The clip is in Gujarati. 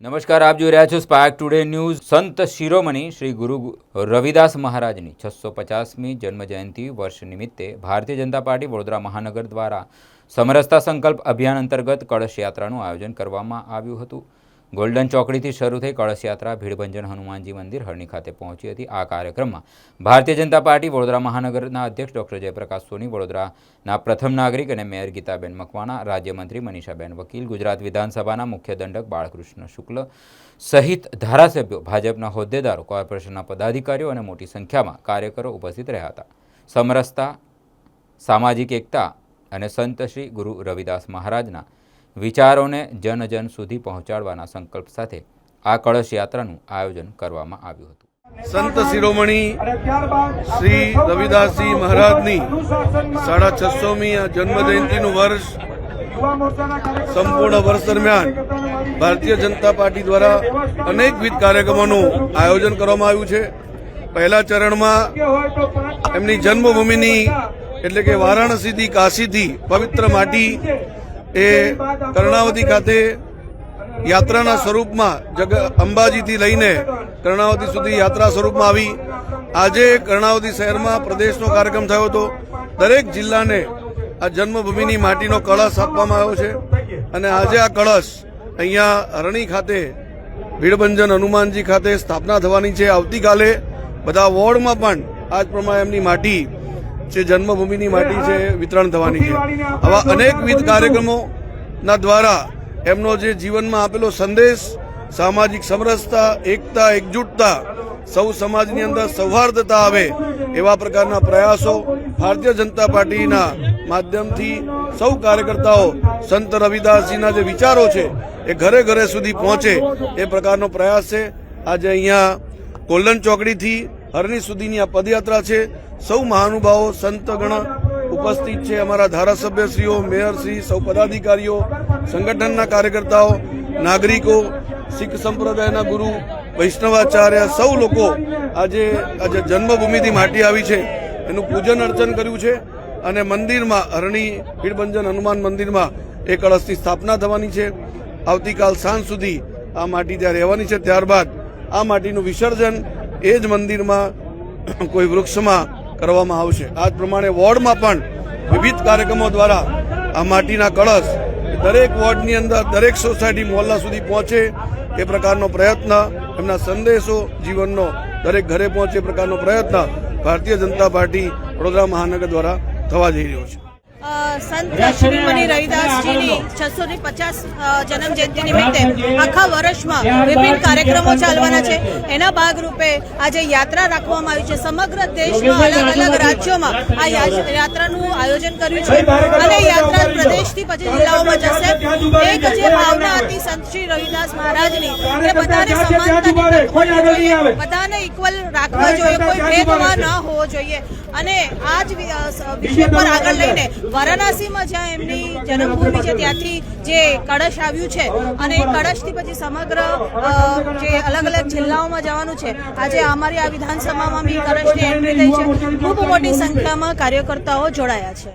નમસ્કાર, આપ જોઈ રહ્યા છો સ્પાર્ક ટુડે ન્યૂઝ। સંત શિરોમણી શ્રી ગુરુ રવિદાસ મહારાજની 650મી જન્મજયંતિ વર્ષ નિમિત્તે ભારતીય જનતા પાર્ટી વડોદરા મહાનગર દ્વારા સમરસતા સંકલ્પ અભિયાન અંતર્ગત કળશ યાત્રાનું આયોજન કરવામાં આવ્યું હતું। ગોલ્ડન ચોકડીથી શરૂ થઈ કળશ યાત્રા ભીડભંજન હનુમાનજી મંદિર હરણી ખાતે પહોંચી હતી। આ કાર્યક્રમમાં ભારતીય જનતા પાર્ટી વડોદરા મહાનગરના અધ્યક્ષ ડોક્ટર જયપ્રકાશ સોની, વડોદરાના પ્રથમ નાગરિક અને મેયર ગીતાબેન મકવાણા, રાજ્યમંત્રી મનીષાબેન વકીલ, ગુજરાત વિધાનસભાના મુખ્ય દંડક બાળકૃષ્ણ શુક્લ સહિત ધારાસભ્યો, ભાજપના હોદ્દેદારો, કોર્પોરેશનના પદાધિકારીઓ અને મોટી સંખ્યામાં કાર્યકરો ઉપસ્થિત રહ્યા હતા। સમરસતા, સામાજિક એકતા અને સંત શ્રી ગુરુ રવિદાસ મહારાજના વિચારોને જન જન સુધી પહોંચાડવાના સંકલ્પ સાથે આ કળશ યાત્રાનું આયોજન કરવામાં આવ્યું હતું। સંત શિરોમણી શ્રી રવિદાસજી મહારાજની 650મી જન્મજયંતિનું વર્ષ સંપૂર્ણ વર્ષ દરમિયાન ભારતીય જનતા પાર્ટી દ્વારા અનેકવિધ કાર્યક્રમોનું આયોજન કરવામાં આવ્યું છે। પહેલા ચરણમાં એમની જન્મભૂમિની એટલે કે વારાણસીથી કાશીથી પવિત્ર માટી એ કર્ણાવતી ખાતે યાત્રાના સ્વરૂપમાં અંબાજીથી લઈને કર્ણાવતી સુધી યાત્રા સ્વરૂપમાં આવી। આજે કર્ણાવતી શહેરમાં પ્રદેશનો કાર્યક્રમ થયો હતો। દરેક જિલ્લાને આ જન્મભૂમિની માટીનો કળશ આપવામાં આવ્યો છે અને આજે આ કળશ અહીંયા હરણી ખાતે ભીડભંજન હનુમાનજી ખાતે સ્થાપના થવાની છે। આવતીકાલે બધા વોર્ડમાં પણ આ જ પ્રમાણે એમની માટી જે જન્મભૂમિની માટી છે વિતરણ થવાની છે। આવા અનેકવિધ કાર્યક્રમોના દ્વારા એમનો જે જીવનમાં આપેલો સંદેશ, સામાજિક સમરસતા, એકતા, એકજૂટતા, સૌ સમાજની અંદર સૌહાર્દતા આવે એવા પ્રકારના પ્રયાસો ભારતીય જનતા પાર્ટીના માધ્યમથી સૌ કાર્યકર્તાઓ સંત રવિદાસજીના જે વિચારો છે એ ઘરે ઘરે સુધી પહોંચે એ પ્રકારનો પ્રયાસ છે। આજે અહીંયા ગોલ્ડન ચોકડીથી હરણી સુધીની આ પદયાત્રા છે। સૌ મહાનુભાવો, સંતગણ ઉપસ્થિત છે। અમારા ધારાસભ્યશ્રીઓ, મેયરશ્રી, સૌ પદાધિકારીઓ, સંગઠનના કાર્યકર્તાઓ, નાગરિકો, શીખ સંપ્રદાયના ગુરુ, વૈષ્ણવાચાર્ય, સૌ લોકો આજે જન્મભૂમિથી માટી આવી છે એનું પૂજન અર્ચન કર્યું છે અને મંદિરમાં હરણી ભીડભંજન હનુમાન મંદિરમાં એ કળશની સ્થાપના થવાની છે। આવતીકાલ સાંજ સુધી આ માટી ત્યાં રહેવાની છે। ત્યારબાદ આ માટીનું વિસર્જન એ જ મંદિરમાં કોઈ વૃક્ષમાં કરવામાં આવશે। આ જ પ્રમાણે વોર્ડમાં પણ વિવિધ કાર્યક્રમો દ્વારા આ માટીના કળશ દરેક વોર્ડની અંદર, દરેક સોસાયટી, મોહલ્લા સુધી પહોંચે એ પ્રકારનો પ્રયત્ન, એમના સંદેશો જીવનનો દરેક ઘરે પહોંચે એ પ્રકારનો પ્રયત્ન ભારતીય જનતા પાર્ટી વડોદરા મહાનગર દ્વારા થવા જઈ રહ્યો છે। સંત શિરોમણી રવિદાસજીની 650 જન્મ જયંતિ નિમિત્તે આખા વર્ષમાં વિભિન્ન કાર્યક્રમો ચાલવાના છે। એના ભાગરૂપે આજે યાત્રા રાખવામાં આવી છે। સમગ્ર દેશમાં અલગ અલગ રાજ્યોમાં આ યાત્રાનું આયોજન કર્યું છે અને યાત્રા પ્રદેશથી પછી જિલ્લાઓમાં જશે। એક જે ભાવના હતી સંત શ્રી રવિદાસ મહારાજની એ બધાને સમાનતા, બધાને ઇક્વલ રાખવા જોઈએ, કોઈ ભેદભાવ ન હોવો જોઈએ અને આ જ વિષય પર આગળ લઈને વારાણસીમાં જ્યાં એમની જન્મભૂમિ છે ત્યાંથી જે કળશ આવ્યું છે અને એ કળશથી પછી સમગ્ર જે અલગ અલગ જિલ્લાઓમાં જવાનું છે। આજે અમારી આ વિધાનસભામાં બી કળશની એન્ટ્રી થઈ છે। ખૂબ મોટી સંખ્યામાં કાર્યકર્તાઓ જોડાયા છે।